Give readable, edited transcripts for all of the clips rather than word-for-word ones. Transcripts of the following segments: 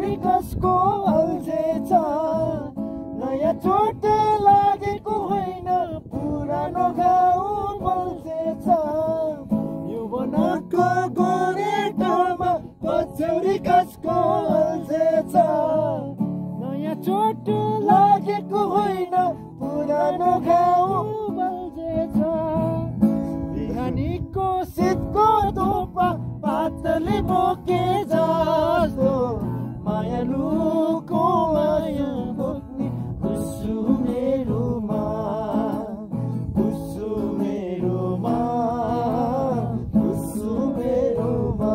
पछौरी कसको अल्झेछ नयाँ चोट लागेको होइन पुरानो घाउ बल्झेछ यौवनको गोरेटोमा पछौरी कसको अल्झेछ नयाँ चोट लागेको होइन पुरानो घाउ बल्झेछ बिहानीको शीतको धोपा पातले बोके जस्तो मायालुको माया बोक्ने कुसुमेरोमा कुसुमेरोमा कुसुमेरोमा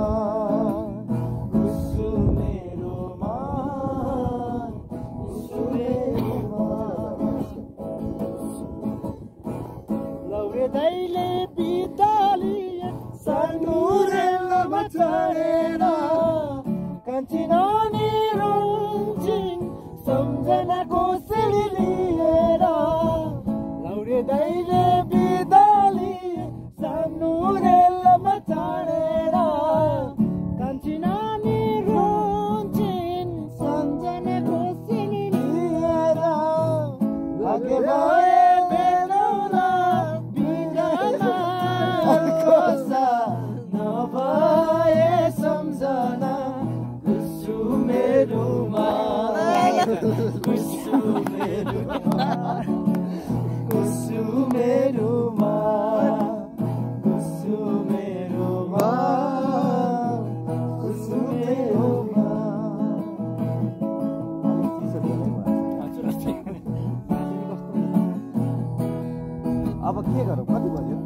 कुसुमेरोमा कुसुमेरोमा लौरे दाइले बितालिए सानो रेलमा चढेर कान्छी नानी रुन्छिन् सम्झनाको सिडी लिएर लौरे दाइले बिदालिए सानो रेलमा चढेर कान्छी नानी रुन्छिन् सम्झनाको सिडी लिएर लागे भए बेलौला बिगामा खोसा नभए सम्झना कुसुमेरोमा कुसुमेरोमा कुसुमेरोमा कुसुमेरोमा कुसुमेरोमा अब के गरौँ कति बज्यो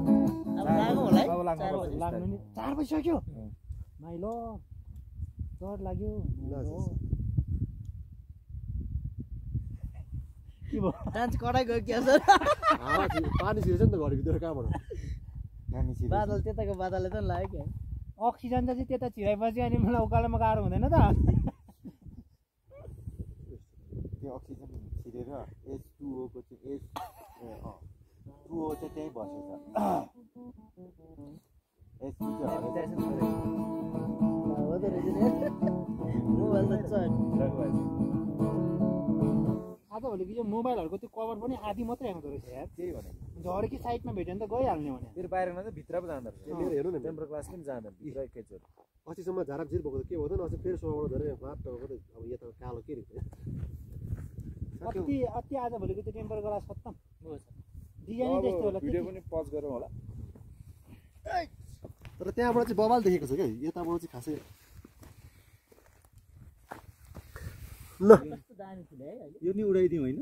लाग्नु नि 4 बजिसक्यो माइलो डर लाग्यो के भयो डान्स कराइ गयो क्या सर पानी छिरेछ नि त घरभित्र कहाँबाट बादल त्यताको बादलले त लाग्यो क्या अक्सिजन चाहिँ त्यता छिराएपछि अनि मलाई उकालोमा गाह्रो हुँदैन त त्यो अक्सिजन छिरेर H2O को चाहिँ H2O चाहिँ त्यही बसेछ H2 चाहिँ हो त रहेछ मोबाइल त चढ आजभोलिको यो मोबाइलहरूको त्यो कभर पनि आधी मात्रै आउँदो रहेछ यार त्यही भने झरेकी साइडमा भेट्यो भने त गइहाल्ने भने फेरि बाहिरमा चाहिँ भित्र पो जाँदो रहेछ मेरो हेर्नु न टेम्पर ग्लास पनि जाँदैन भित्र एकैचोट अस्तिसम्म झारामझिर भएको त के भयो त अस्ति फेरि सोबाट धेरै बाटो अब यता कालो के रहेछ अति आजभोलिको त्यो टेम्पर ग्लास खत्तम डिजाइन त्यस्तो होला भिडियो पनि पज गरौँ होला तर त्यहाँबाट चाहिँ बवाल देखेको छ क्या यताबाट चाहिँ खासै ल यो नि उडाइदिउँ होइन